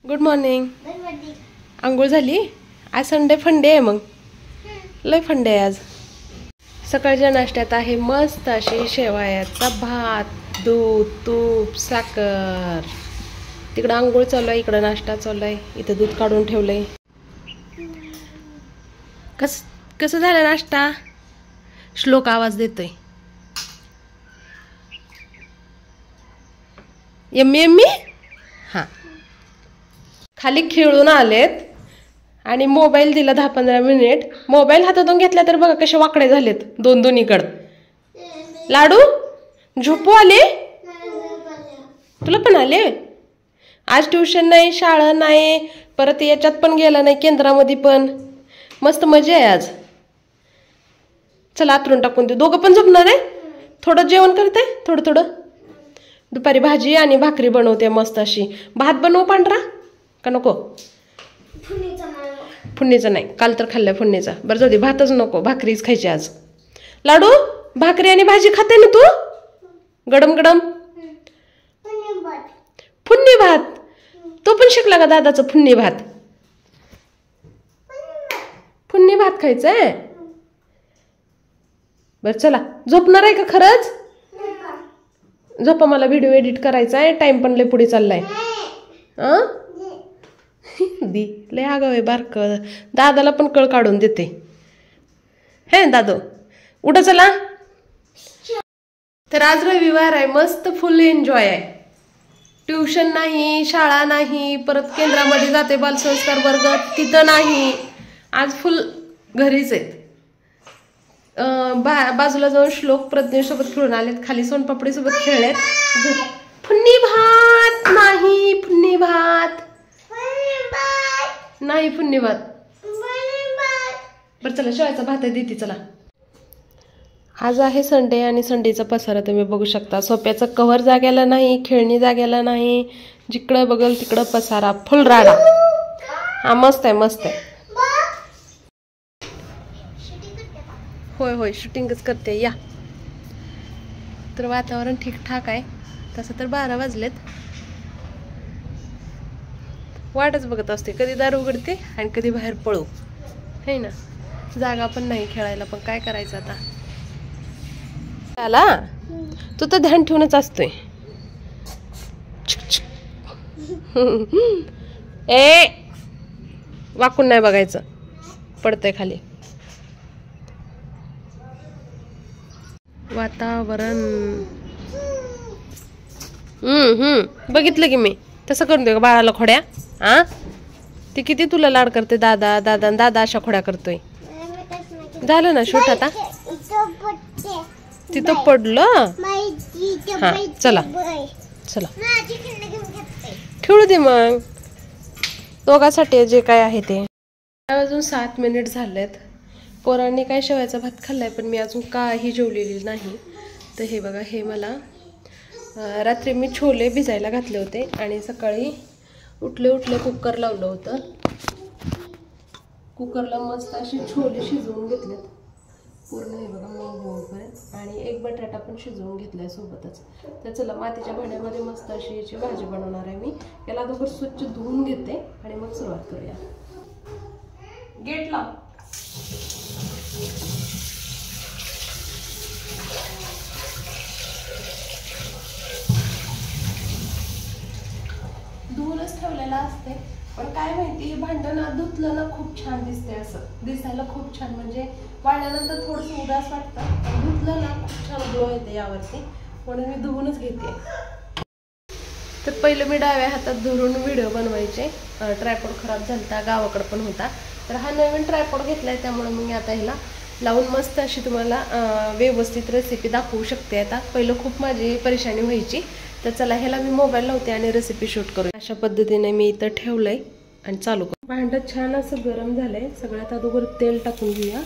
Good morning. आंघोळ झाली? आज संडे फंडे आहे, मग लय फंडे आहे आज. सकाळच्या नाश्त्यात आहे मस्त अशी शेवयाचा भात, दूध, तूप, साखर. तिकडं आंघोळ चालू आहे, इकडं नाश्ता चालू आहे. इथं दूध काढून ठेवलंय. कसं झालं नाश्ता? श्लोक आवाज देतोय. Yummy yummy. हा, खाली खेळून आलेत आणि मोबाईल दिला 10-15 मिनिट. मोबाईल हातातून घेतला तर बघा कसे वाकडे झालेत दोन्हीकडं. लाडू झोपू आले? तुला पण आले? आज ट्युशन नाही, शाळा नाही, परत याच्यात पण गेला नाही, केंद्रामध्ये पण. मस्त मजा आहे आज. चला आतरून टाकून देऊ. दोघं पण झोपणार आहे? थोडं जेवण करते, थोडं थोडं. दुपारी भाजी आणि भाकरी बनवते मस्त अशी. भात बनवू पांढरा का नको? फुडणीचा नाही, काल तर खाल्लाय फुडणीचा. बरं जाऊ दे, भातच नको, भाकरीच खायची आज. लाडू भाकरी आणि भाजी खाते ना तू? गडम गडम. फुडणी भात तो पण शिकला का दादाचं? फुडणी भात, फुडणी भात खायचंय. बर चला, झोपणार आहे का खरंच? झोपा, मला व्हिडिओ एडिट करायचा आहे. टाइम पण लय पुढे चाललाय. दी लय आगाव आहे बारक. दादाला पण कळ काढून देते. हे दादू उठा चला. तर आज रविवार आहे, मस्त फुल एन्जॉय आहे. ट्युशन नाही, शाळा नाही, परत केंद्रामध्ये जाते बालसंस्कार वर्ग, तिथं नाही. आज फुल घरीच आहेत. बाजूला जाऊन श्लोक प्रज्ञेसोबत खेळून आलेत. खाली सोनपापडी सोबत खेळलेत. फुन्नी भात नाही, फुन्नी भात नाही, फुन्नी भात. बरं चला, शेवायचा भात आहे, देते चला. आज आहे संडे आणि संडेचा पसारा तुम्ही बघू शकता. सोप्याचं कव्हर जाग्याला नाही, खेळणी जाग्याला नाही, जिकडं बघल तिकडं पसारा, फुल राडा. हा मस्त आहे, मस्त आहे. होय होय, शूटिंगच करते या. तर वातावरण ठीकठाक आहे. तसं तर 12 वाजलेत. वाटच बघत असते, कधी दार उघडते आणि कधी बाहेर पळू, है ना. जागा पण नाही खेळायला, पण काय करायचं आता. आला तू तर ध्यान ठेवूनच असतोय. ए वाकून नाही बघायचं, पडतंय खाली. वातावरण बघितलं की मी. तसं करून दे का बाळाला खोड्या? हा, ती किती तुला लाड करते. दादा दादा दादा अशा खोड्या करतोय. झालं ना शूट आता? तिथं पडलं. हा चला चला, खेळू दे मग. दोघांसाठी जे काय आहे ते. अजून 7 मिनिट झालेत. पोरांनी काय शेवायचा भात खाल्लाय, पण मी अजून काही जेवलेली नाही. तर हे बघा, हे मला रात्री मी छोले भिजायला घातले होते आणि सकाळी उठले कुकर लावलं होतं. कुकरला मस्त असे छोले शिजवून घेतलेत पूर्ण. हे बघा मग होईपर्यंत. आणि एक बटाटा पण शिजवून घेतलाय सोबतच. तर चला, मातीच्या भांड्यामध्ये मस्त अशी याची भाजी बनवणार आहे मी. याला अगोदर स्वच्छ धुवून घेते आणि मग सुरुवात करूया. गेट लाव. धुवूनच ठेवलेला असते, पण काय माहिती, भांडं ना धुतलं ना खूप छान दिसते. असं दिसायला खूप छान, म्हणजे वाळल्यानंतर थोडंसं उदास वाटतं, पण धुतलं ना खूप छान ग्लो येते यावरती. म्हणून मी धुवूनच घेते. तर पहिलं मी डाव्या हातात धरून व्हिडिओ बनवायचे. ट्रायपॉड खराब झालता, गावाकडे पण होता. तर हा नवीन ट्रायपॉड घेतलाय, त्यामुळे मी आता ह्याला लावून मस्त अशी तुम्हाला व्यवस्थित रेसिपी दाखवू शकते. आता पहिलं खूप माझी परेशानी व्हायची. तर चला, ह्याला मी मोबाईल लावते आणि रेसिपी शूट करू. अशा पद्धतीने मी इथं ठेवलंय आणि चालू करू. भांडं छान असं गरम झालंय. सगळ्यात अगोदर तेल टाकून घेऊया.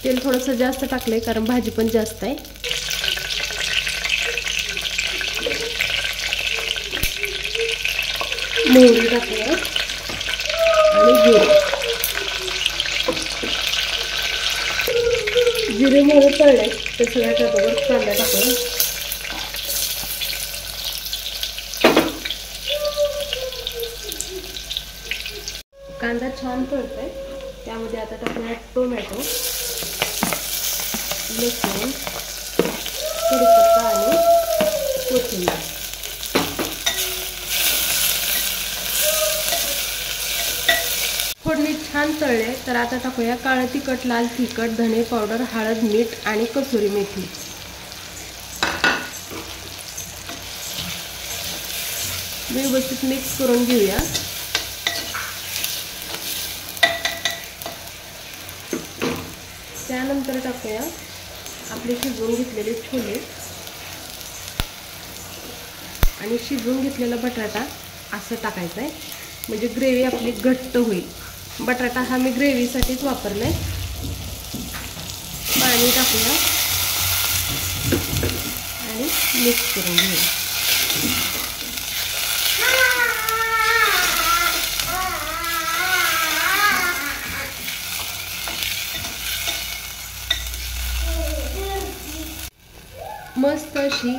तेल थोडंसं जास्त टाकलंय कारण भाजी पण जास्त आहे. मोहरी टाकूया आणि जिरे मोहरी तळले. ते सगळ्या त्याबरोबर कांदा टाकूया. कांदा छान तळतोय. त्यामध्ये आता टाकूया टोमॅटो, लसूण, कढीपत्ता आणि कोथिंबीर. फोडणी छान तळले तर आता टाकूया काळं तिखट, लाल तिखट, धने पावडर, हळद, मीठ आणि कसुरी मेथी. व्यवस्थित मिक्स करून घेऊया. त्यानंतर टाकूया आपले शिजवून घेतलेले छोले आणि शिजवून घेतलेला बटाटा असं टाकायचं आहे, म्हणजे ग्रेव्ही आपली घट्ट होईल. बटाटा हा मी ग्रेव्हीसाठीच वापरलाय. पाणी टाकूया आणि मिक्स करून घेऊया. मस्त अशी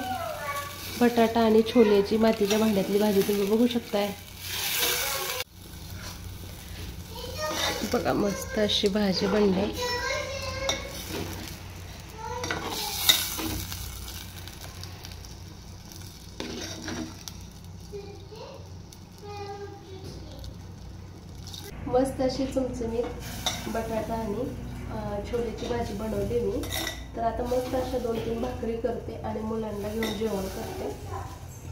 बटाटा आणि छोल्याची मातीच्या भांड्यातली भाजी तुम्ही बघू शकताय. बघा मस्त अशी भाजी बनली. मस्त अशी चमचमीत बटाटा आणि छोल्याची भाजी बनवली मी. तर आता मस्त अशा 2-3 भाकरी करते आणि मुलांना घेऊन जेवण करते,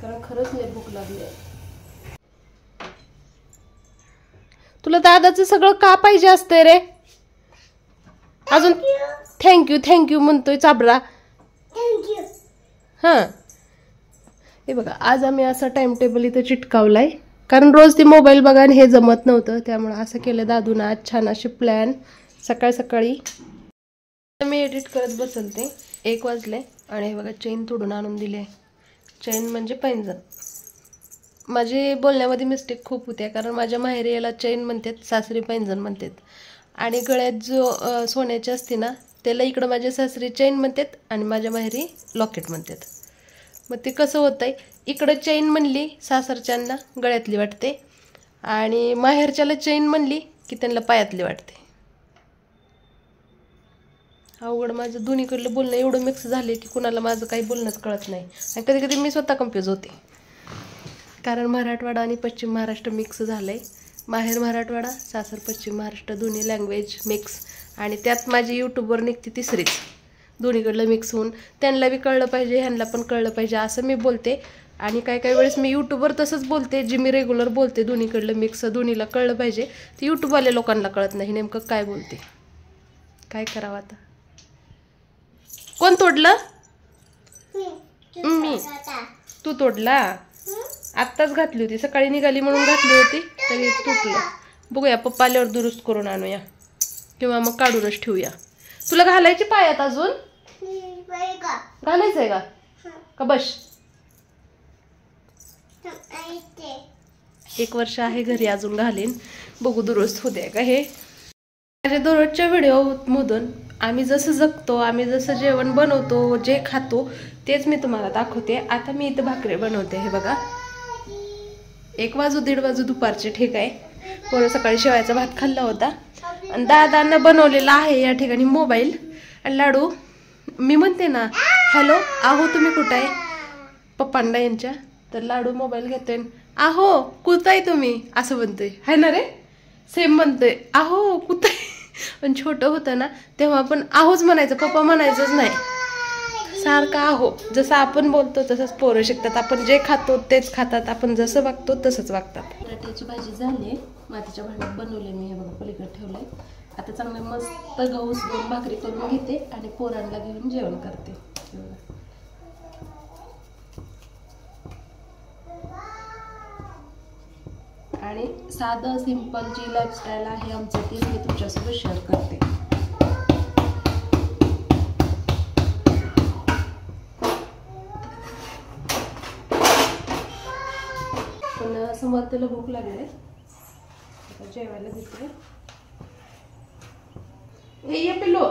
कारण खरंच लय भूक लागली आहे. तुला दादाचं सगळं का पाहिजे असतंय रे? अजून थँक्यू म्हणतोय चाबरा. हां, हे बघा आज आम्ही असा टाइम टेबल इथं चिटकावलाय, कारण रोज ती मोबाईल बघा आणि हे जमत नव्हतं. त्यामुळे असं केलं दादून आज छान अशी प्लॅन. सकाळी मी एडिट करत बसलते. 1 वाजले आणि हे बघा चेन तोडून आणून दिली आहे. चेन म्हणजे पैंजण. माझे बोलण्यामध्ये मिस्टेक खूप होत्या, कारण माझ्या माहेरी याला चेन म्हणतात, सासरी पैंजण म्हणतात. आणि गळ्यात जो सोन्याची असते ना त्याला इकडं माझ्या सासरी चेन म्हणतात आणि माझ्या माहेरी लॉकेट म्हणतात. मग ते कसं होतंय, इकडं चेन म्हणली सासरच्यांना गळ्यातली वाटते आणि माहेरच्याला चेन म्हणली की त्यांना पायातली वाटते. अवघड माझं दोन्हीकडलं बोलणं एवढं मिक्स झाले की कुणाला माझं काही बोलणंच कळत नाही. आणि कधी कधी मी स्वतः कन्फ्यूज होते, कारण मराठवाडा आणि पश्चिम महाराष्ट्र मिक्स झालंय. माहेर मराठवाडा, सासर पश्चिम महाराष्ट्र, दोन्ही लँग्वेज मिक्स. आणि त्यात माझी यूट्यूबवर निघते तिसरीच. दोन्हीकडलं मिक्स होऊन त्यांना बी कळलं पाहिजे, ह्यांना पण कळलं पाहिजे असं मी बोलते. आणि काही वेळेस मी यूट्यूबवर तसंच बोलते, जे मी रेग्युलर बोलते दोन्हीकडलं मिक्स, दोन्हीला कळलं पाहिजे. ते यूट्यूबवाल्या लोकांना कळत नाही नेमकं काय बोलते. काय करावं आता? कोण तोडलं? मी. तू तोडला? आत्ताच घातली होती, सकाळी निघाली म्हणून घातली होती, तरी तुटलं. बघूया पप्पा आल्यावर दुरुस्त करून आणूया किंवा मग काढूनच ठेवूया. तुला घालायची पायात अजून? घालायचंय का बस? 1 वर्ष आहे घरी, अजून घालीन. बघू दुरुस्त होते का हे. माझ्या दररोजच्या व्हिडिओमधून आम्ही जसं जगतो, आम्ही जसं जेवण बनवतो, जे खातो तेच मी तुम्हाला दाखवते. आता मी इथं भाकरी बनवते. हे बघा 1 वाजू 1:30 वाजू दुपारचे ठीक आहे. पोरं सकाळी शेवायचा भात खाल्ला होता आणि दादांना बनवलेला आहे या ठिकाणी मोबाईल आणि लाडू. मी म्हणते ना हॅलो आहो तुम्ही कुठं आहे पप्पांना यांच्या, तर लाडू मोबाईल घेतोय, आहो कुठं तुम्ही असं म्हणतोय. आहे ना रे, सेम म्हणतोय आहो कुठं. पण छोटं होतं ना तेव्हा पण आहोच म्हणायचं, पप्पा म्हणायचंच नाही. सारखं आहो. जसं आपण बोलतो तसंच पोरं शिकतात. आपण जे खातो तेच खातात, आपण जसं वागतो तसंच वागतात. बटाट्याची भाजी झाली, मातीच्या भांड्यात बनवले मी. हे बघा पलीकडे ठेवलंय. आता चांगलं मस्त गहूस 2 भाकरी करून घेते आणि पोरांना घेऊन जेवण करते. आणि साधं सिंपल जी लाईफस्टाईल आहे आमचं ती मी तुमच्यासोबत शेअर करते. पण समर्थला भूक लागली, जेवायला देते. ये पिलो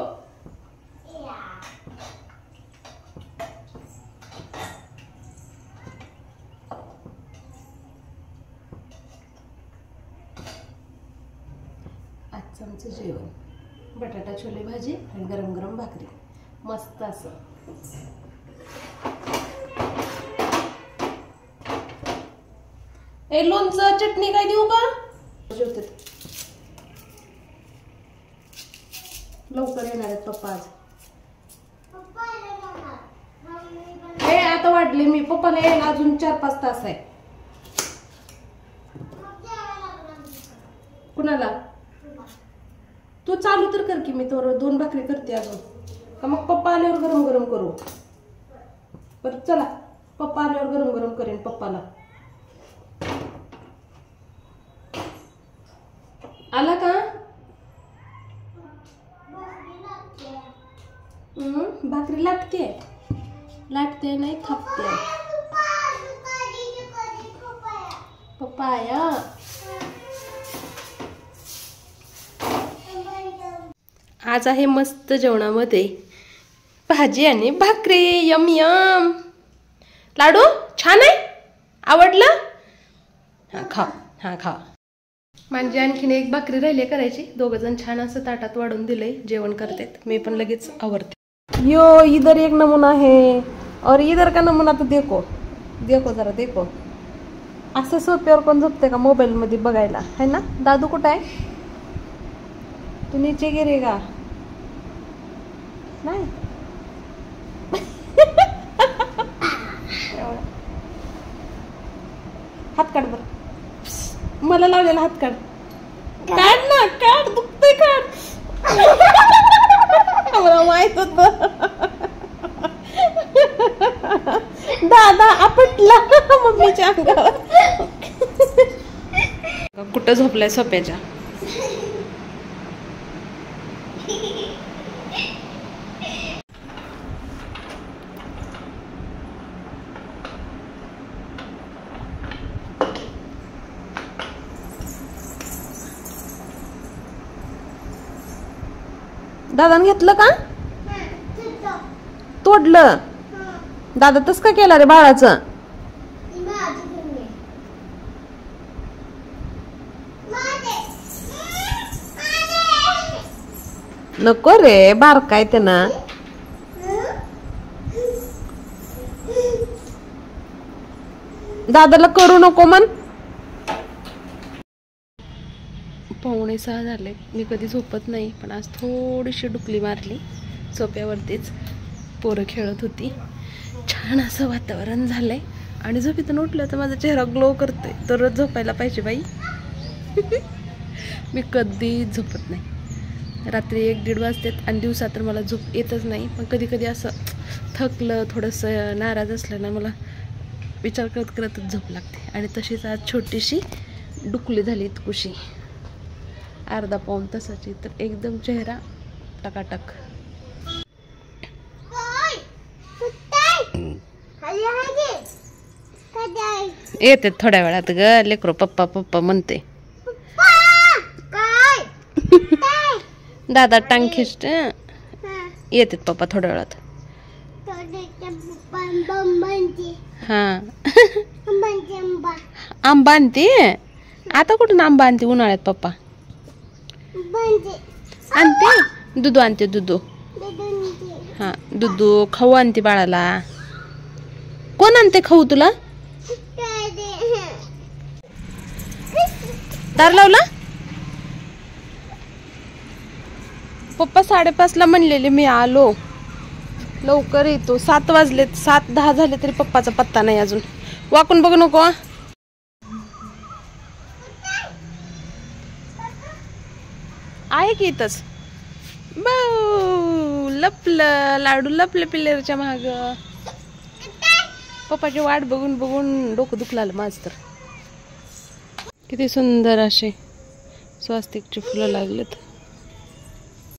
आमचं जेवण. बटाटा छोले भाजी आणि गरम गरम भाकरी. मस्त असं. ए लोणचं चटणी काय देऊ का? जेवते लवकर येणार आहेत पप्पा आज. हे आता वाटले मी पप्पाला यायला अजून 4-5 तास आहे. कुणाला? तू चालू तर कर की मी तर 2 भाकरी करते अजून. का मग पप्पा आल्यावर गरम गरम करू? बरं चला पप्पा आल्यावर गरम गरम करेन पप्पाला. आला का? भाकरी लाटते नाही थापते. पप्पा आया. आज आहे मस्त जेवणामध्ये भाजी आणि भाकरी. M M. लाडू छान आहे? आवडलं? हा खा, हा खा. म्हणजे आणखीन एक भाकरी राहिली करायची. 2 जण छान असं ताटात वाढून दिलंय, जेवण करतात. मी पण लगेच आवरते. यो इधर एक नमुना है और इधर का नमुना तो देखो जरा देखो. असं सोप्यावर कोण झोपते का मोबाईल मध्ये बघायला, है ना? दादू कुठं आहे? तू नीचे गिरेगा नाही? हात काढ बर. मला लावलेला हात काढ. काढ ना, काढ. दुखतंय काढ. मला माहित होत. दादा आपटला मम्मीच्या अंगावर. कुठं झोपलाय सोप्याच्या? दादाने घेतलं का? तोडलं. दादा तस का केला रे बाळाचं? नको रे, बारकाय ते ना. दादाला करू नको म्हण. 5:45 झाले. मी कधी झोपत नाही, पण आज थोडीशी डुकली मारली सोप्यावरतीच. पोरं खेळत होती. छान असं वातावरण झालंय आणि झोपेतून उठलं तर माझा चेहरा ग्लो करतोय. दररोज झोपायला पाहिजे बाई. मी कधीच झोपत नाही. रात्री 1-1:30 वाजतात आणि दिवसात तर मला झोप येतच नाही. पण कधी कधी असं थकलं, थोडंसं नाराज असलं ना, मला विचार करत करतच झोप लागते. आणि तशीच आज छोटीशी डुकली झाली इतकुशी. अर्धा पाऊण तासाची. तर एकदम चेहरा टकाटक. येते थोड्या वेळात ग लेकरो. पप्पा पप्पा म्हणते. दादा टांग खेचत. येते पप्पा थोड्या वेळात. हा आंबा आणते. आता कुठून आंबा आणते उन्हाळ्यात? पप्पा आणते दूध आणते. दूध हा दूध खाऊ आणते बाळाला. कोण आणते खाऊ तुला? दार लावला? पप्पा 5:30ला म्हणलेले, मी आलो. लवकर येतो. 7 वाजलेत. 7:10 झाले तरी पप्पाचा पत्ता नाही अजून. वाकून बघू नको. आहे की इथंच. लपलं लाडू, लपलं पिल्लरच्या माग. पप्पाची वाट बघून बघून डोकं दुखलं माझं तर. किती सुंदर असे स्वास्तिकची फुलं लागलेत.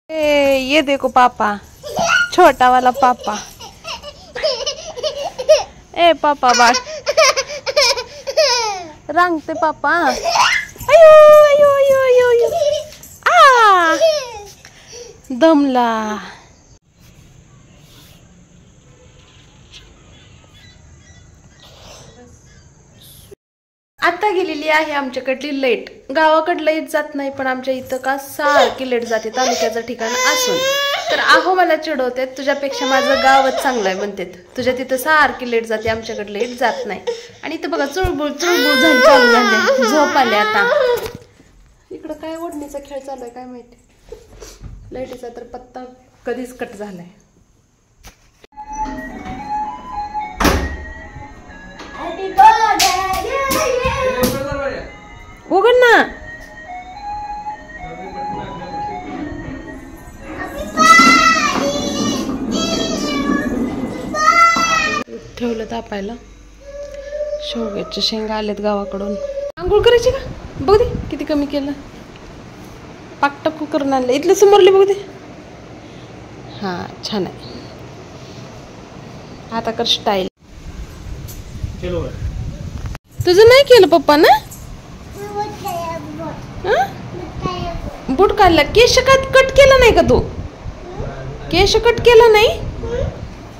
ये देखो पापा, छोटा वाला पापा. ए पापा बाळ रांगते पापा. अयो अयो अयो अयो अयो. आ दमला. आता गेलेली आहे आमच्याकडली लाईट. गावाकडं लाईट जात नाही, पण आमच्या इथं का सारखी लाईट जाते तालुक्याचं ठिकाण असून. तर आहो मला चिडवते, तुझ्यापेक्षा माझं गावच चांगलं आहे म्हणते. तुझ्या तिथं सारखी लाईट जाते, आमच्याकडे लाईट जात नाही. आणि इथं बघा चुळबुळ चुळबुळ झाली, चालू झाले, झोप आले आता. इकडं काय ओढणीचा खेळ चालू आहे काय माहिती. लाईटीचा तर पत्ता कधीच कट झालाय. उघड ना. ठेवलं तापायला. शेवग्याच्या शेंगा आल्यात गावाकडून. आंघोळ करायची का बघ दे, किती कमी केलं. पाकटक्कू करून आणलं. इथलं समोरले बघ दे. हा छान आहे. आता कर स्टाईल. तुझं नाही केलं पप्पा ना. बूट काढला. केश कट केला नाही का तू. केश कट केला नाही.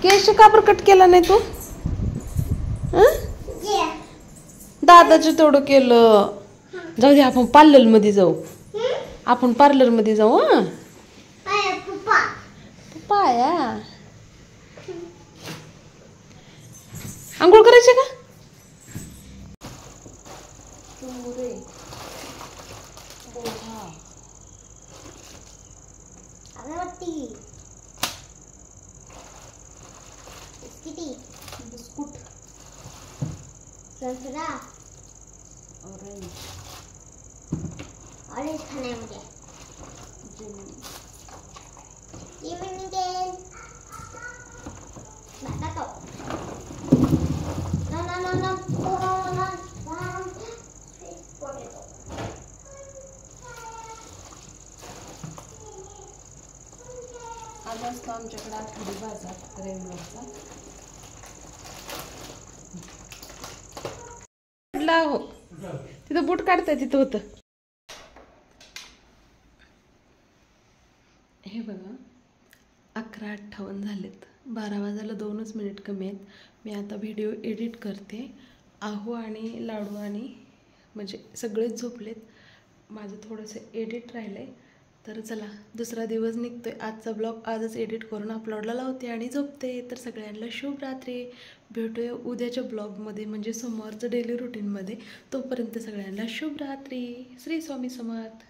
केश का बरं कट केला नाही तू. दादाचं तेवढं केलं. जाऊ दे आपण पार्लर मध्ये जाऊ. आपण पार्लर मध्ये जाऊ. पप्पाया आंघोळ करायचे का. बिस्कुट ऑरेंज खाण्यामध्ये आज असतो आमच्याकडे आठवडी बाजार रविवारचा. हो तिथं बूट काढताय तिथं होतं. हे बघा 11:58 झालेत. 12 वाजायला 2च मिनिट कमी आहेत. मी आता व्हिडिओ एडिट करते. आहो आणि लाडू आणि म्हणजे सगळेच झोपलेत. माझं थोडंसं एडिट राहिलं आहे. तर चला दुसरा दिवस निघतोय. आजचा ब्लॉग आजच एडिट करून अपलोडला लावते आणि झोपते. तर सगळ्यांना शुभ रात्री. भेटूया उद्याच्या ब्लॉगमध्ये म्हणजे सोमवारचं डेली रुटीनमध्ये. तोपर्यंत सगळ्यांना शुभ रात्री. श्री स्वामी समर्थ.